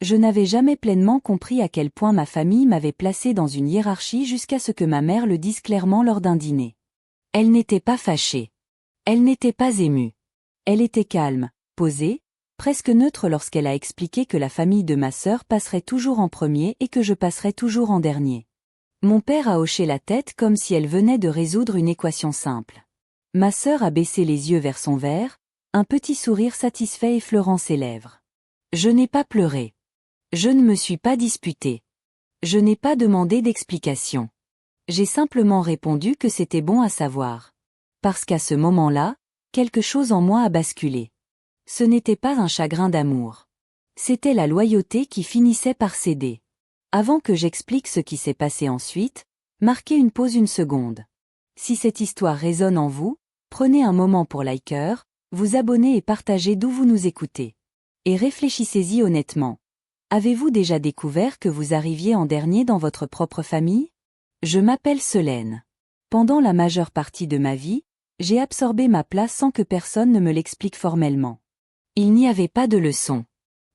Je n'avais jamais pleinement compris à quel point ma famille m'avait placé dans une hiérarchie jusqu'à ce que ma mère le dise clairement lors d'un dîner. Elle n'était pas fâchée. Elle n'était pas émue. Elle était calme, posée, presque neutre lorsqu'elle a expliqué que la famille de ma sœur passerait toujours en premier et que je passerais toujours en dernier. Mon père a hoché la tête comme si elle venait de résoudre une équation simple. Ma sœur a baissé les yeux vers son verre, un petit sourire satisfait effleurant ses lèvres. Je n'ai pas pleuré. Je ne me suis pas disputée. Je n'ai pas demandé d'explication. J'ai simplement répondu que c'était bon à savoir. Parce qu'à ce moment-là, quelque chose en moi a basculé. Ce n'était pas un chagrin d'amour. C'était la loyauté qui finissait par céder. Avant que j'explique ce qui s'est passé ensuite, marquez une pause une seconde. Si cette histoire résonne en vous, prenez un moment pour liker, vous abonner et partager d'où vous nous écoutez. Et réfléchissez-y honnêtement. Avez-vous déjà découvert que vous arriviez en dernier dans votre propre famille? Je m'appelle Solène. Pendant la majeure partie de ma vie, j'ai absorbé ma place sans que personne ne me l'explique formellement. Il n'y avait pas de leçon.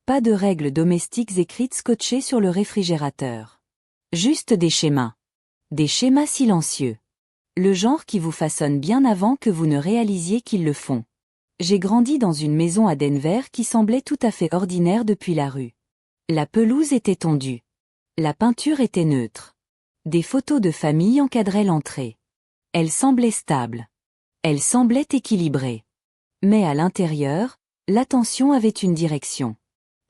Pas de règles domestiques écrites scotchées sur le réfrigérateur. Juste des schémas. Des schémas silencieux. Le genre qui vous façonne bien avant que vous ne réalisiez qu'ils le font. J'ai grandi dans une maison à Denver qui semblait tout à fait ordinaire depuis la rue. La pelouse était tondue. La peinture était neutre. Des photos de famille encadraient l'entrée. Elle semblait stable. Elle semblait équilibrée. Mais à l'intérieur, l'attention avait une direction.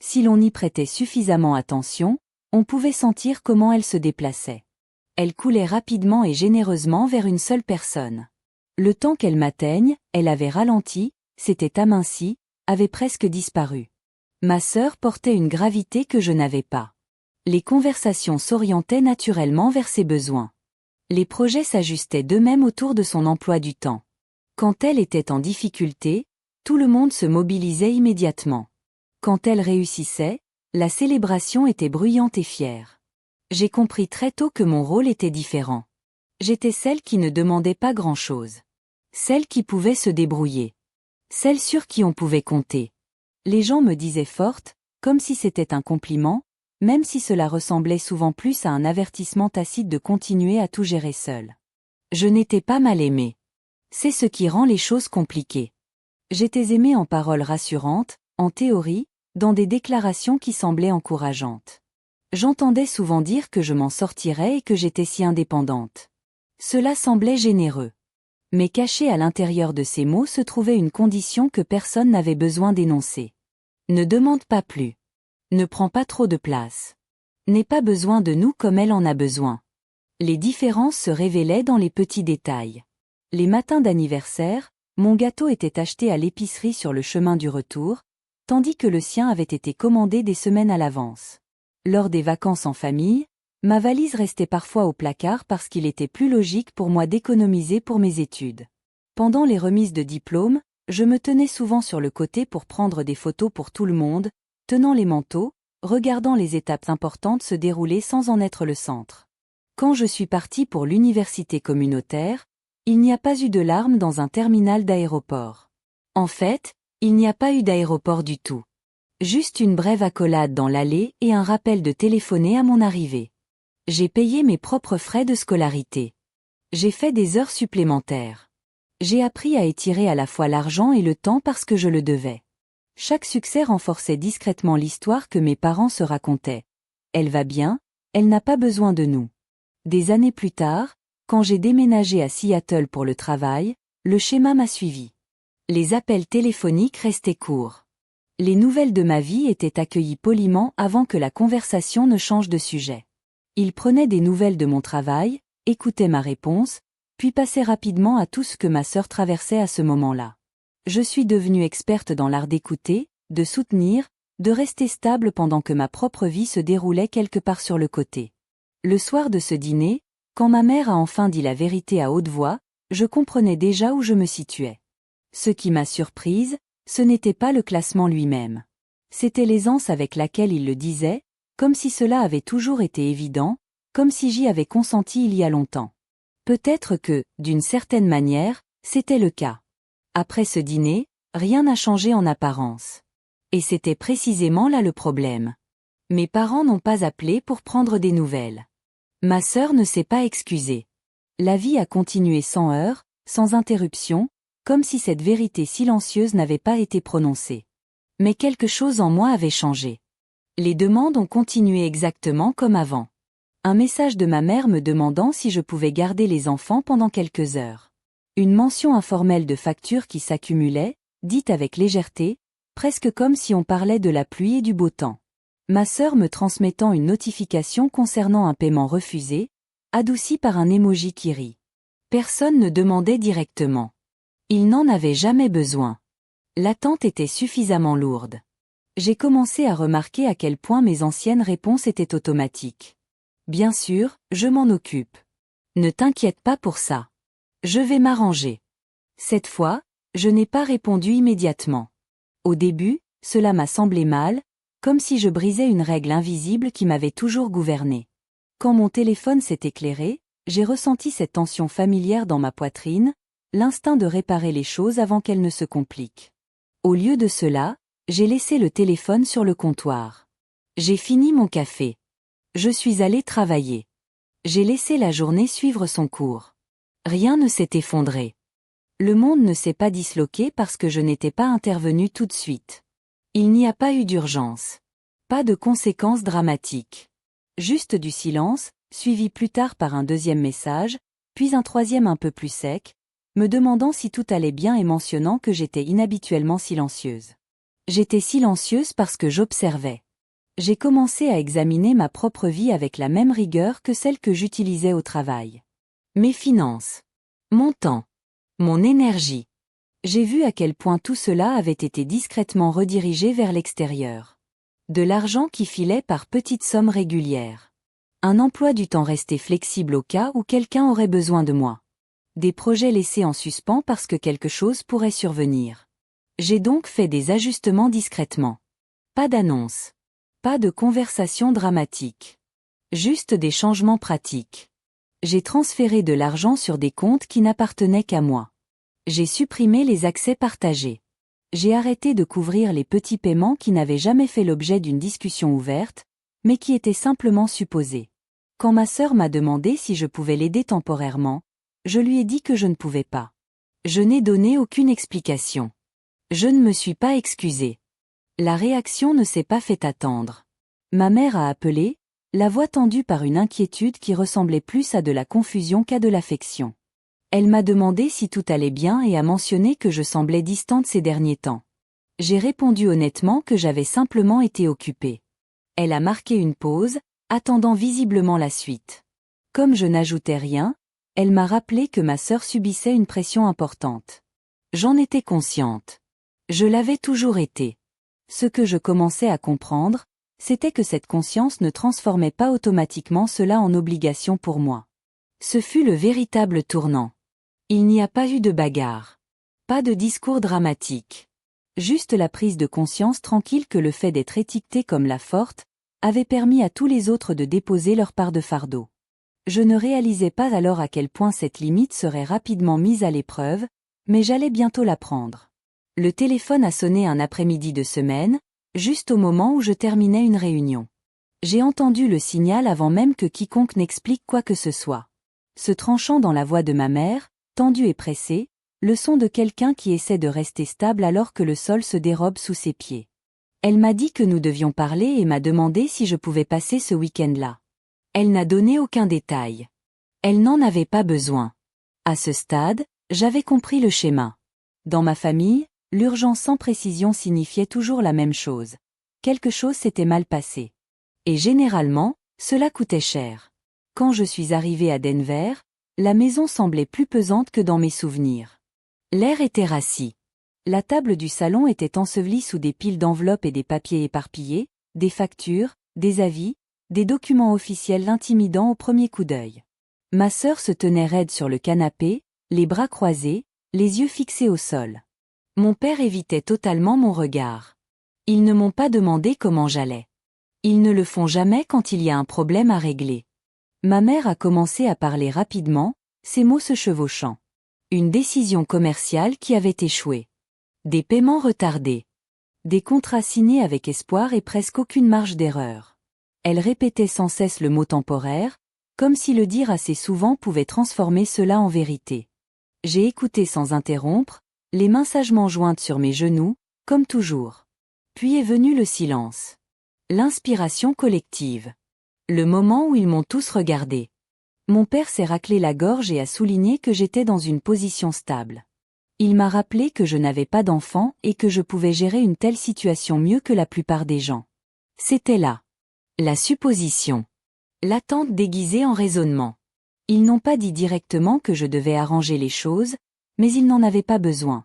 Si l'on y prêtait suffisamment attention, on pouvait sentir comment elle se déplaçait. Elle coulait rapidement et généreusement vers une seule personne. Le temps qu'elle m'atteigne, elle avait ralenti, s'était amincie, avait presque disparu. Ma sœur portait une gravité que je n'avais pas. Les conversations s'orientaient naturellement vers ses besoins. Les projets s'ajustaient d'eux-mêmes autour de son emploi du temps. Quand elle était en difficulté, tout le monde se mobilisait immédiatement. Quand elle réussissait, la célébration était bruyante et fière. J'ai compris très tôt que mon rôle était différent. J'étais celle qui ne demandait pas grand-chose. Celle qui pouvait se débrouiller. Celle sur qui on pouvait compter. Les gens me disaient forte, comme si c'était un compliment, même si cela ressemblait souvent plus à un avertissement tacite de continuer à tout gérer seule. Je n'étais pas mal aimée. C'est ce qui rend les choses compliquées. J'étais aimée en paroles rassurantes, en théorie, dans des déclarations qui semblaient encourageantes. J'entendais souvent dire que je m'en sortirais et que j'étais si indépendante. Cela semblait généreux. Mais caché à l'intérieur de ces mots se trouvait une condition que personne n'avait besoin d'énoncer. Ne demande pas plus. Ne prends pas trop de place. N'aie pas besoin de nous comme elle en a besoin. Les différences se révélaient dans les petits détails. Les matins d'anniversaire, mon gâteau était acheté à l'épicerie sur le chemin du retour, tandis que le sien avait été commandé des semaines à l'avance. Lors des vacances en famille, ma valise restait parfois au placard parce qu'il était plus logique pour moi d'économiser pour mes études. Pendant les remises de diplômes, je me tenais souvent sur le côté pour prendre des photos pour tout le monde, tenant les manteaux, regardant les étapes importantes se dérouler sans en être le centre. Quand je suis partie pour l'université communautaire, il n'y a pas eu de larmes dans un terminal d'aéroport. En fait, il n'y a pas eu d'aéroport du tout. Juste une brève accolade dans l'allée et un rappel de téléphoner à mon arrivée. J'ai payé mes propres frais de scolarité. J'ai fait des heures supplémentaires. J'ai appris à étirer à la fois l'argent et le temps parce que je le devais. Chaque succès renforçait discrètement l'histoire que mes parents se racontaient. Elle va bien, elle n'a pas besoin de nous. Des années plus tard, quand j'ai déménagé à Seattle pour le travail, le schéma m'a suivi. Les appels téléphoniques restaient courts. Les nouvelles de ma vie étaient accueillies poliment avant que la conversation ne change de sujet. Ils prenaient des nouvelles de mon travail, écoutaient ma réponse, puis passaient rapidement à tout ce que ma sœur traversait à ce moment-là. Je suis devenue experte dans l'art d'écouter, de soutenir, de rester stable pendant que ma propre vie se déroulait quelque part sur le côté. Le soir de ce dîner, quand ma mère a enfin dit la vérité à haute voix, je comprenais déjà où je me situais. Ce qui m'a surprise, ce n'était pas le classement lui-même. C'était l'aisance avec laquelle il le disait, comme si cela avait toujours été évident, comme si j'y avais consenti il y a longtemps. Peut-être que, d'une certaine manière, c'était le cas. Après ce dîner, rien n'a changé en apparence. Et c'était précisément là le problème. Mes parents n'ont pas appelé pour prendre des nouvelles. Ma sœur ne s'est pas excusée. La vie a continué sans heurts, sans interruption, comme si cette vérité silencieuse n'avait pas été prononcée. Mais quelque chose en moi avait changé. Les demandes ont continué exactement comme avant. Un message de ma mère me demandant si je pouvais garder les enfants pendant quelques heures. Une mention informelle de factures qui s'accumulait, dite avec légèreté, presque comme si on parlait de la pluie et du beau temps. Ma sœur me transmettant une notification concernant un paiement refusé, adouci par un emoji qui rit. Personne ne demandait directement. Il n'en avait jamais besoin. L'attente était suffisamment lourde. J'ai commencé à remarquer à quel point mes anciennes réponses étaient automatiques. Bien sûr, je m'en occupe. Ne t'inquiète pas pour ça. Je vais m'arranger. Cette fois, je n'ai pas répondu immédiatement. Au début, cela m'a semblé mal, comme si je brisais une règle invisible qui m'avait toujours gouvernée. Quand mon téléphone s'est éclairé, j'ai ressenti cette tension familière dans ma poitrine, l'instinct de réparer les choses avant qu'elles ne se compliquent. Au lieu de cela, j'ai laissé le téléphone sur le comptoir. J'ai fini mon café. Je suis allé travailler. J'ai laissé la journée suivre son cours. Rien ne s'est effondré. Le monde ne s'est pas disloqué parce que je n'étais pas intervenu tout de suite. Il n'y a pas eu d'urgence. Pas de conséquences dramatiques. Juste du silence, suivi plus tard par un deuxième message, puis un troisième un peu plus sec, me demandant si tout allait bien et mentionnant que j'étais inhabituellement silencieuse. J'étais silencieuse parce que j'observais. J'ai commencé à examiner ma propre vie avec la même rigueur que celle que j'utilisais au travail. Mes finances. Mon temps. Mon énergie. J'ai vu à quel point tout cela avait été discrètement redirigé vers l'extérieur. De l'argent qui filait par petites sommes régulières. Un emploi du temps resté flexible au cas où quelqu'un aurait besoin de moi. Des projets laissés en suspens parce que quelque chose pourrait survenir. J'ai donc fait des ajustements discrètement. Pas d'annonce. Pas de conversation dramatique. Juste des changements pratiques. J'ai transféré de l'argent sur des comptes qui n'appartenaient qu'à moi. J'ai supprimé les accès partagés. J'ai arrêté de couvrir les petits paiements qui n'avaient jamais fait l'objet d'une discussion ouverte, mais qui étaient simplement supposés. Quand ma sœur m'a demandé si je pouvais l'aider temporairement, je lui ai dit que je ne pouvais pas. Je n'ai donné aucune explication. Je ne me suis pas excusée. La réaction ne s'est pas fait attendre. Ma mère a appelé, la voix tendue par une inquiétude qui ressemblait plus à de la confusion qu'à de l'affection. Elle m'a demandé si tout allait bien et a mentionné que je semblais distante ces derniers temps. J'ai répondu honnêtement que j'avais simplement été occupée. Elle a marqué une pause, attendant visiblement la suite. Comme je n'ajoutais rien, elle m'a rappelé que ma sœur subissait une pression importante. J'en étais consciente. Je l'avais toujours été. Ce que je commençais à comprendre, c'était que cette conscience ne transformait pas automatiquement cela en obligation pour moi. Ce fut le véritable tournant. Il n'y a pas eu de bagarre. Pas de discours dramatique. Juste la prise de conscience tranquille que le fait d'être étiquetée comme la forte avait permis à tous les autres de déposer leur part de fardeau. Je ne réalisais pas alors à quel point cette limite serait rapidement mise à l'épreuve, mais j'allais bientôt l'apprendre. Le téléphone a sonné un après-midi de semaine, juste au moment où je terminais une réunion. J'ai entendu le signal avant même que quiconque n'explique quoi que ce soit. Se tranchant dans la voix de ma mère, tendue et pressée, le son de quelqu'un qui essaie de rester stable alors que le sol se dérobe sous ses pieds. Elle m'a dit que nous devions parler et m'a demandé si je pouvais passer ce week-end-là. Elle n'a donné aucun détail. Elle n'en avait pas besoin. À ce stade, j'avais compris le schéma. Dans ma famille, l'urgence sans précision signifiait toujours la même chose. Quelque chose s'était mal passé. Et généralement, cela coûtait cher. Quand je suis arrivée à Denver, la maison semblait plus pesante que dans mes souvenirs. L'air était rassis. La table du salon était ensevelie sous des piles d'enveloppes et des papiers éparpillés, des factures, des avis, des documents officiels intimidants au premier coup d'œil. Ma sœur se tenait raide sur le canapé, les bras croisés, les yeux fixés au sol. Mon père évitait totalement mon regard. Ils ne m'ont pas demandé comment j'allais. Ils ne le font jamais quand il y a un problème à régler. Ma mère a commencé à parler rapidement, ses mots se chevauchant. Une décision commerciale qui avait échoué. Des paiements retardés. Des contrats signés avec espoir et presque aucune marge d'erreur. Elle répétait sans cesse le mot temporaire, comme si le dire assez souvent pouvait transformer cela en vérité. J'ai écouté sans interrompre, les mains sagement jointes sur mes genoux, comme toujours. Puis est venu le silence. L'inspiration collective. Le moment où ils m'ont tous regardé. Mon père s'est raclé la gorge et a souligné que j'étais dans une position stable. Il m'a rappelé que je n'avais pas d'enfant et que je pouvais gérer une telle situation mieux que la plupart des gens. C'était là. La supposition. L'attente déguisée en raisonnement. Ils n'ont pas dit directement que je devais arranger les choses, mais ils n'en avaient pas besoin.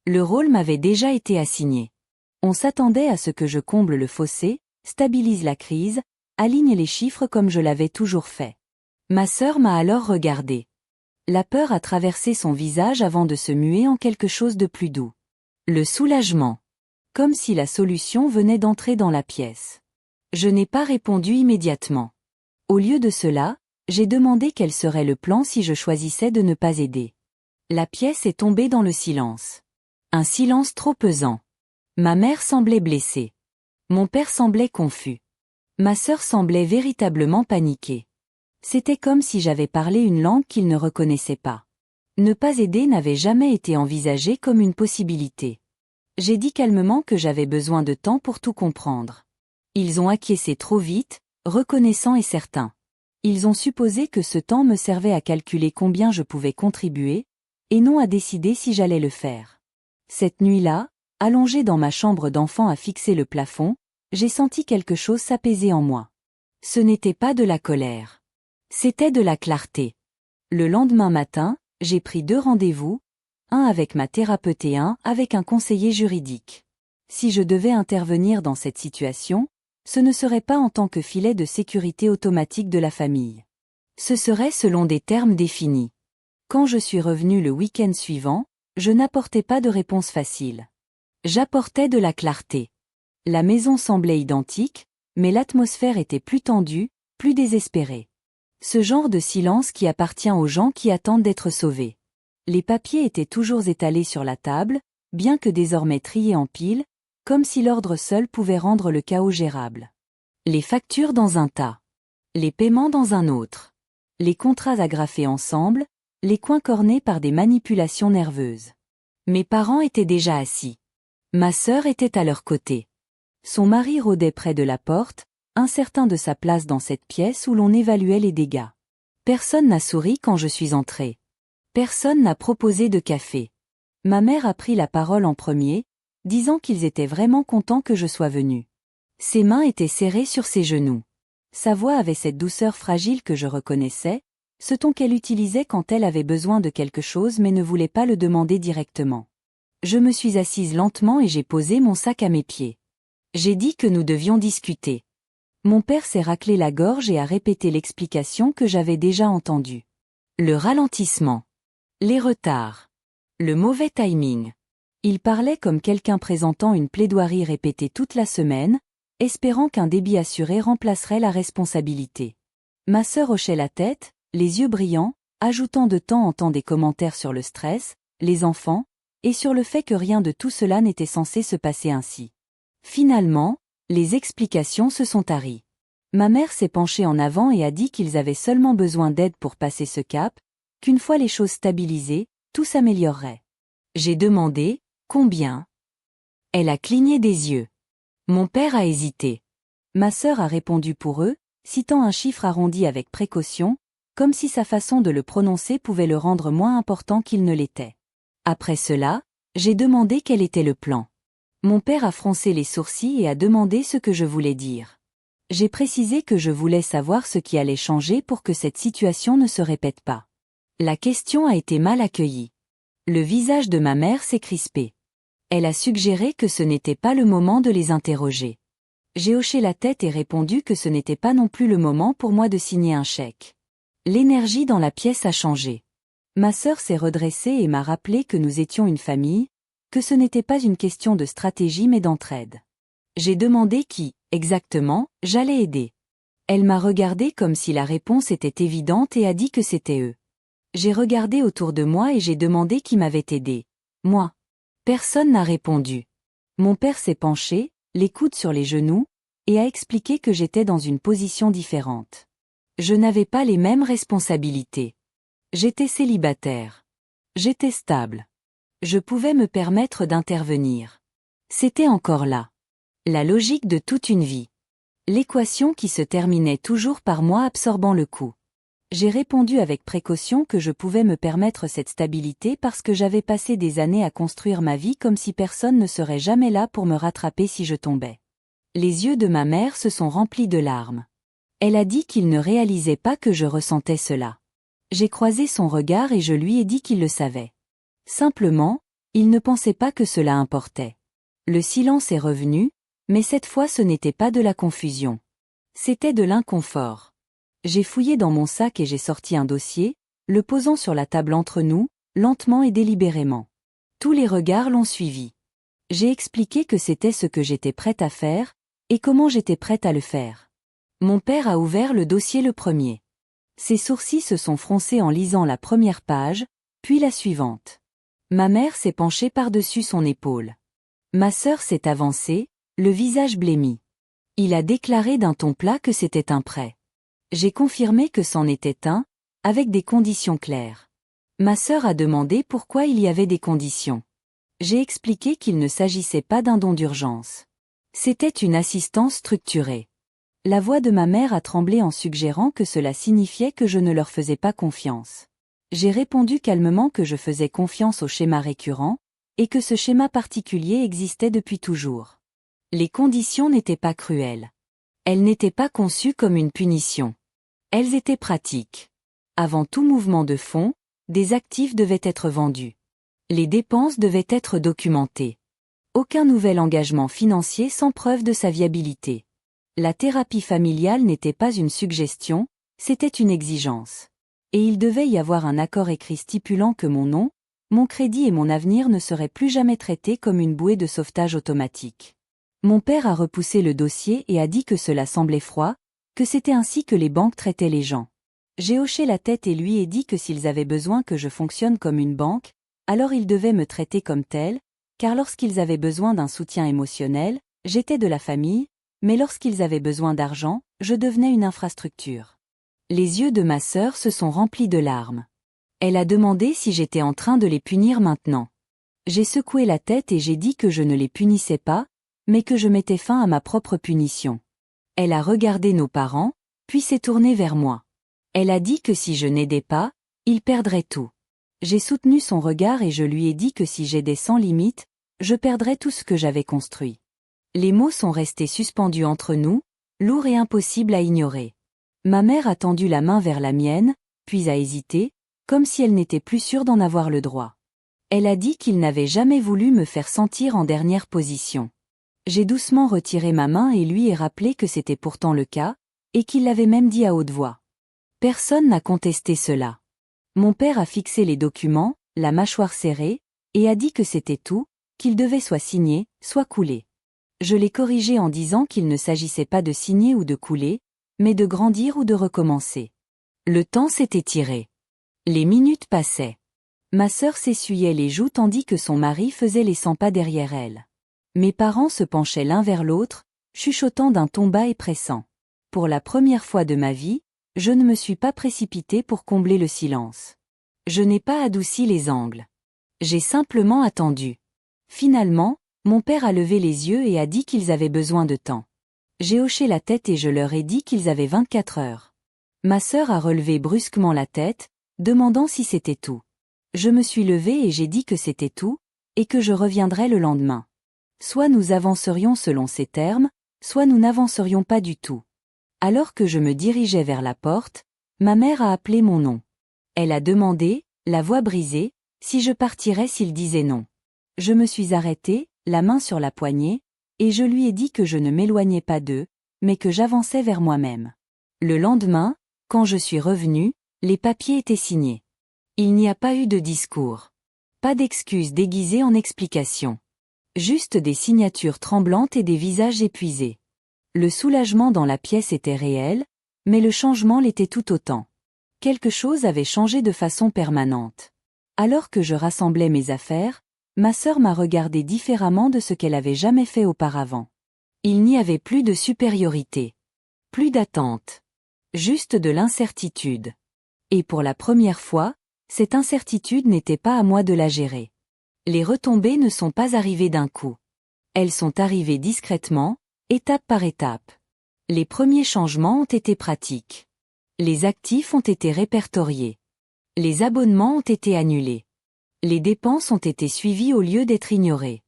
Le rôle m'avait déjà été assigné. On s'attendait à ce que je comble le fossé, stabilise la crise, aligne les chiffres comme je l'avais toujours fait. Ma sœur m'a alors regardé. La peur a traversé son visage avant de se muer en quelque chose de plus doux. Le soulagement. Comme si la solution venait d'entrer dans la pièce. Je n'ai pas répondu immédiatement. Au lieu de cela, j'ai demandé quel serait le plan si je choisissais de ne pas aider. La pièce est tombée dans le silence. Un silence trop pesant. Ma mère semblait blessée. Mon père semblait confus. Ma sœur semblait véritablement paniquée. C'était comme si j'avais parlé une langue qu'ils ne reconnaissaient pas. Ne pas aider n'avait jamais été envisagé comme une possibilité. J'ai dit calmement que j'avais besoin de temps pour tout comprendre. Ils ont acquiescé trop vite, reconnaissants et certains. Ils ont supposé que ce temps me servait à calculer combien je pouvais contribuer, et non à décider si j'allais le faire. Cette nuit-là, allongée dans ma chambre d'enfant à fixer le plafond, j'ai senti quelque chose s'apaiser en moi. Ce n'était pas de la colère. C'était de la clarté. Le lendemain matin, j'ai pris 2 rendez-vous, un avec ma thérapeute et un avec un conseiller juridique. Si je devais intervenir dans cette situation, ce ne serait pas en tant que filet de sécurité automatique de la famille. Ce serait selon des termes définis. Quand je suis revenu le week-end suivant, je n'apportais pas de réponse facile. J'apportais de la clarté. La maison semblait identique, mais l'atmosphère était plus tendue, plus désespérée. Ce genre de silence qui appartient aux gens qui attendent d'être sauvés. Les papiers étaient toujours étalés sur la table, bien que désormais triés en piles, comme si l'ordre seul pouvait rendre le chaos gérable. Les factures dans un tas. Les paiements dans un autre. Les contrats agrafés ensemble, les coins cornés par des manipulations nerveuses. Mes parents étaient déjà assis. Ma sœur était à leur côté. Son mari rôdait près de la porte, incertain de sa place dans cette pièce où l'on évaluait les dégâts. Personne n'a souri quand je suis entrée. Personne n'a proposé de café. Ma mère a pris la parole en premier, disant qu'ils étaient vraiment contents que je sois venue. Ses mains étaient serrées sur ses genoux. Sa voix avait cette douceur fragile que je reconnaissais, ce ton qu'elle utilisait quand elle avait besoin de quelque chose mais ne voulait pas le demander directement. Je me suis assise lentement et j'ai posé mon sac à mes pieds. J'ai dit que nous devions discuter. Mon père s'est raclé la gorge et a répété l'explication que j'avais déjà entendue. Le ralentissement. Les retards. Le mauvais timing. Il parlait comme quelqu'un présentant une plaidoirie répétée toute la semaine, espérant qu'un débit assuré remplacerait la responsabilité. Ma sœur hochait la tête, les yeux brillants, ajoutant de temps en temps des commentaires sur le stress, les enfants, et sur le fait que rien de tout cela n'était censé se passer ainsi. Finalement, les explications se sont taries. Ma mère s'est penchée en avant et a dit qu'ils avaient seulement besoin d'aide pour passer ce cap, qu'une fois les choses stabilisées, tout s'améliorerait. J'ai demandé, combien? Elle a cligné des yeux. Mon père a hésité. Ma sœur a répondu pour eux, citant un chiffre arrondi avec précaution, comme si sa façon de le prononcer pouvait le rendre moins important qu'il ne l'était. Après cela, j'ai demandé quel était le plan. Mon père a froncé les sourcils et a demandé ce que je voulais dire. J'ai précisé que je voulais savoir ce qui allait changer pour que cette situation ne se répète pas. La question a été mal accueillie. Le visage de ma mère s'est crispé. Elle a suggéré que ce n'était pas le moment de les interroger. J'ai hoché la tête et répondu que ce n'était pas non plus le moment pour moi de signer un chèque. L'énergie dans la pièce a changé. Ma sœur s'est redressée et m'a rappelé que nous étions une famille, que ce n'était pas une question de stratégie mais d'entraide. J'ai demandé qui, exactement, j'allais aider. Elle m'a regardé comme si la réponse était évidente et a dit que c'était eux. J'ai regardé autour de moi et j'ai demandé qui m'avait aidé. Moi. Personne n'a répondu. Mon père s'est penché, les coudes sur les genoux, et a expliqué que j'étais dans une position différente. Je n'avais pas les mêmes responsabilités. J'étais célibataire. J'étais stable. Je pouvais me permettre d'intervenir. C'était encore là. La logique de toute une vie. L'équation qui se terminait toujours par moi absorbant le coup. J'ai répondu avec précaution que je pouvais me permettre cette stabilité parce que j'avais passé des années à construire ma vie comme si personne ne serait jamais là pour me rattraper si je tombais. Les yeux de ma mère se sont remplis de larmes. Elle a dit qu'il ne réalisait pas que je ressentais cela. J'ai croisé son regard et je lui ai dit qu'il le savait. Simplement, il ne pensait pas que cela importait. Le silence est revenu, mais cette fois ce n'était pas de la confusion. C'était de l'inconfort. J'ai fouillé dans mon sac et j'ai sorti un dossier, le posant sur la table entre nous, lentement et délibérément. Tous les regards l'ont suivi. J'ai expliqué que c'était ce que j'étais prête à faire, et comment j'étais prête à le faire. Mon père a ouvert le dossier le premier. Ses sourcils se sont froncés en lisant la première page, puis la suivante. Ma mère s'est penchée par-dessus son épaule. Ma sœur s'est avancée, le visage blêmi. Il a déclaré d'un ton plat que c'était un prêt. J'ai confirmé que c'en était un, avec des conditions claires. Ma sœur a demandé pourquoi il y avait des conditions. J'ai expliqué qu'il ne s'agissait pas d'un don d'urgence. C'était une assistance structurée. La voix de ma mère a tremblé en suggérant que cela signifiait que je ne leur faisais pas confiance. J'ai répondu calmement que je faisais confiance au schéma récurrent, et que ce schéma particulier existait depuis toujours. Les conditions n'étaient pas cruelles. Elles n'étaient pas conçues comme une punition. Elles étaient pratiques. Avant tout mouvement de fonds, des actifs devaient être vendus. Les dépenses devaient être documentées. Aucun nouvel engagement financier sans preuve de sa viabilité. La thérapie familiale n'était pas une suggestion, c'était une exigence. Et il devait y avoir un accord écrit stipulant que mon nom, mon crédit et mon avenir ne seraient plus jamais traités comme une bouée de sauvetage automatique. Mon père a repoussé le dossier et a dit que cela semblait froid, que c'était ainsi que les banques traitaient les gens. J'ai hoché la tête et lui ai dit que s'ils avaient besoin que je fonctionne comme une banque, alors ils devaient me traiter comme tel, car lorsqu'ils avaient besoin d'un soutien émotionnel, j'étais de la famille, mais lorsqu'ils avaient besoin d'argent, je devenais une infrastructure. Les yeux de ma sœur se sont remplis de larmes. Elle a demandé si j'étais en train de les punir maintenant. J'ai secoué la tête et j'ai dit que je ne les punissais pas, mais que je mettais fin à ma propre punition. Elle a regardé nos parents, puis s'est tournée vers moi. Elle a dit que si je n'aidais pas, ils perdraient tout. J'ai soutenu son regard et je lui ai dit que si j'aidais sans limite, je perdrais tout ce que j'avais construit. Les mots sont restés suspendus entre nous, lourds et impossibles à ignorer. Ma mère a tendu la main vers la mienne, puis a hésité, comme si elle n'était plus sûre d'en avoir le droit. Elle a dit qu'il n'avait jamais voulu me faire sentir en dernière position. J'ai doucement retiré ma main et lui ai rappelé que c'était pourtant le cas, et qu'il l'avait même dit à haute voix. Personne n'a contesté cela. Mon père a fixé les documents, la mâchoire serrée, et a dit que c'était tout, qu'il devait soit signer, soit couler. Je l'ai corrigé en disant qu'il ne s'agissait pas de signer ou de couler, mais de grandir ou de recommencer. Le temps s'est étiré. Les minutes passaient. Ma sœur s'essuyait les joues tandis que son mari faisait les 100 pas derrière elle. Mes parents se penchaient l'un vers l'autre, chuchotant d'un ton bas et pressant. Pour la première fois de ma vie, je ne me suis pas précipitée pour combler le silence. Je n'ai pas adouci les angles. J'ai simplement attendu. Finalement, mon père a levé les yeux et a dit qu'ils avaient besoin de temps. J'ai hoché la tête et je leur ai dit qu'ils avaient 24 heures. Ma sœur a relevé brusquement la tête, demandant si c'était tout. Je me suis levée et j'ai dit que c'était tout, et que je reviendrais le lendemain. Soit nous avancerions selon ces termes, soit nous n'avancerions pas du tout. Alors que je me dirigeais vers la porte, ma mère a appelé mon nom. Elle a demandé, la voix brisée, si je partirais s'il disait non. Je me suis arrêtée, la main sur la poignée, et je lui ai dit que je ne m'éloignais pas d'eux, mais que j'avançais vers moi-même. Le lendemain, quand je suis revenue, les papiers étaient signés. Il n'y a pas eu de discours. Pas d'excuses déguisées en explications. Juste des signatures tremblantes et des visages épuisés. Le soulagement dans la pièce était réel, mais le changement l'était tout autant. Quelque chose avait changé de façon permanente. Alors que je rassemblais mes affaires, ma sœur m'a regardé différemment de ce qu'elle avait jamais fait auparavant. Il n'y avait plus de supériorité. Plus d'attente. Juste de l'incertitude. Et pour la première fois, cette incertitude n'était pas à moi de la gérer. Les retombées ne sont pas arrivées d'un coup. Elles sont arrivées discrètement, étape par étape. Les premiers changements ont été pratiques. Les actifs ont été répertoriés. Les abonnements ont été annulés. Les dépenses ont été suivies au lieu d'être ignorées.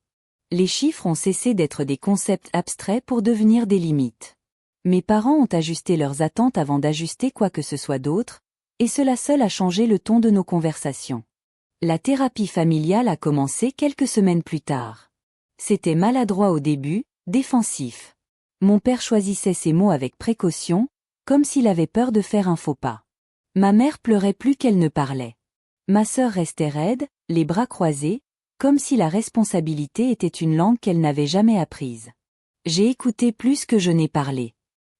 Les chiffres ont cessé d'être des concepts abstraits pour devenir des limites. Mes parents ont ajusté leurs attentes avant d'ajuster quoi que ce soit d'autre, et cela seul a changé le ton de nos conversations. La thérapie familiale a commencé quelques semaines plus tard. C'était maladroit au début, défensif. Mon père choisissait ses mots avec précaution, comme s'il avait peur de faire un faux pas. Ma mère pleurait plus qu'elle ne parlait. Ma sœur restait raide, les bras croisés, comme si la responsabilité était une langue qu'elle n'avait jamais apprise. J'ai écouté plus que je n'ai parlé.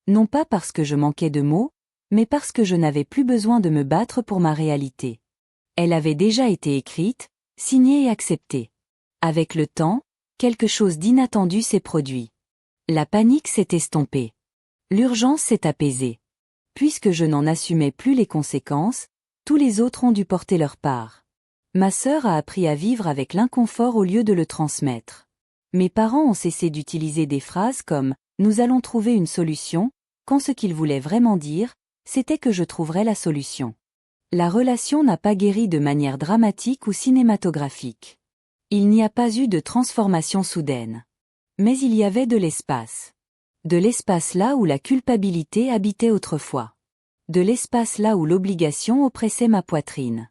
Non pas parce que je manquais de mots, mais parce que je n'avais plus besoin de me battre pour ma réalité. Elle avait déjà été écrite, signée et acceptée. Avec le temps, quelque chose d'inattendu s'est produit. La panique s'est estompée. L'urgence s'est apaisée. Puisque je n'en assumais plus les conséquences, tous les autres ont dû porter leur part. Ma sœur a appris à vivre avec l'inconfort au lieu de le transmettre. Mes parents ont cessé d'utiliser des phrases comme « nous allons trouver une solution », quand ce qu'ils voulaient vraiment dire, c'était que je trouverais la solution. La relation n'a pas guéri de manière dramatique ou cinématographique. Il n'y a pas eu de transformation soudaine. Mais il y avait de l'espace. De l'espace là où la culpabilité habitait autrefois. De l'espace là où l'obligation oppressait ma poitrine.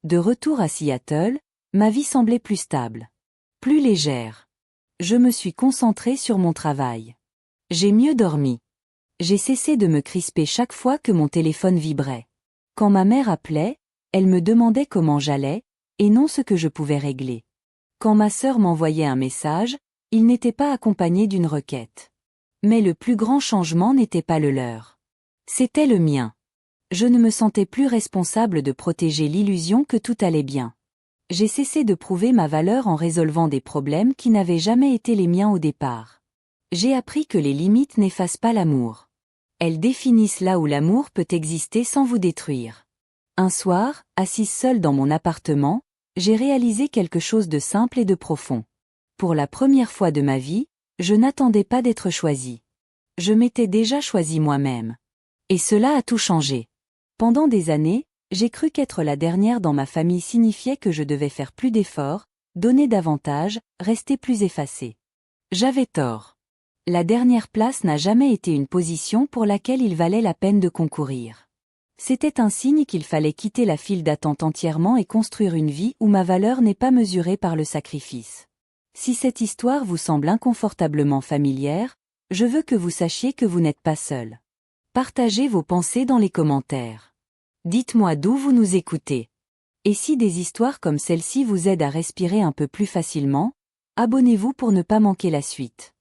De retour à Seattle, ma vie semblait plus stable. Plus légère. Je me suis concentrée sur mon travail. J'ai mieux dormi. J'ai cessé de me crisper chaque fois que mon téléphone vibrait. Quand ma mère appelait, elle me demandait comment j'allais, et non ce que je pouvais régler. Quand ma sœur m'envoyait un message, il n'était pas accompagné d'une requête. Mais le plus grand changement n'était pas le leur. C'était le mien. Je ne me sentais plus responsable de protéger l'illusion que tout allait bien. J'ai cessé de prouver ma valeur en résolvant des problèmes qui n'avaient jamais été les miens au départ. J'ai appris que les limites n'effacent pas l'amour. Elles définissent là où l'amour peut exister sans vous détruire. Un soir, assise seule dans mon appartement, j'ai réalisé quelque chose de simple et de profond. Pour la première fois de ma vie, je n'attendais pas d'être choisie. Je m'étais déjà choisie moi-même. Et cela a tout changé. Pendant des années, j'ai cru qu'être la dernière dans ma famille signifiait que je devais faire plus d'efforts, donner davantage, rester plus effacée. J'avais tort. La dernière place n'a jamais été une position pour laquelle il valait la peine de concourir. C'était un signe qu'il fallait quitter la file d'attente entièrement et construire une vie où ma valeur n'est pas mesurée par le sacrifice. Si cette histoire vous semble inconfortablement familière, je veux que vous sachiez que vous n'êtes pas seul. Partagez vos pensées dans les commentaires. Dites-moi d'où vous nous écoutez. Et si des histoires comme celle-ci vous aident à respirer un peu plus facilement, abonnez-vous pour ne pas manquer la suite.